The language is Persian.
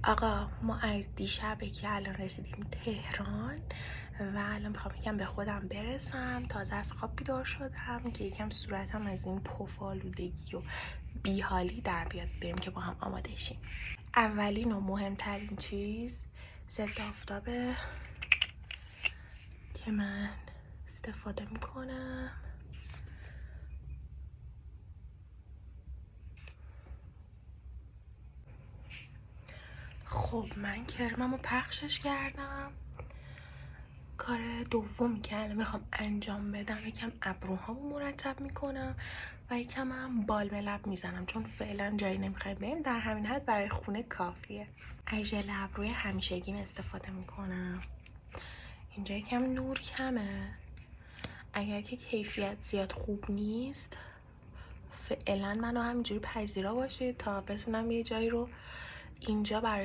آقا ما از دیشبه که الان رسیدیم تهران و الان میخوام یکم به خودم برسم. تازه از خواب بیدار شدم که یکم صورتم از این پفالودگی و بیحالی در بیاد، بریم که با هم آماده شیم. اولین و مهمترین چیز ضد آفتابه که من استفاده میکنم. خب من کرممو پخشش کردم. کار دومی که الان میخوام انجام بدم یکم ابروهامو مرتب میکنم و یکم هم بالم لب میزنم، چون فعلا جایی نمیخوایم بریم، در همین حد برای خونه کافیه. از ژل ابروی همیشگیم استفاده میکنم. اینجا یکم نور کمه، اگر که کیفیت زیاد خوب نیست فعلا منو همینجوری پذیرا باشید تا بتونم یه جایی رو اینجا برای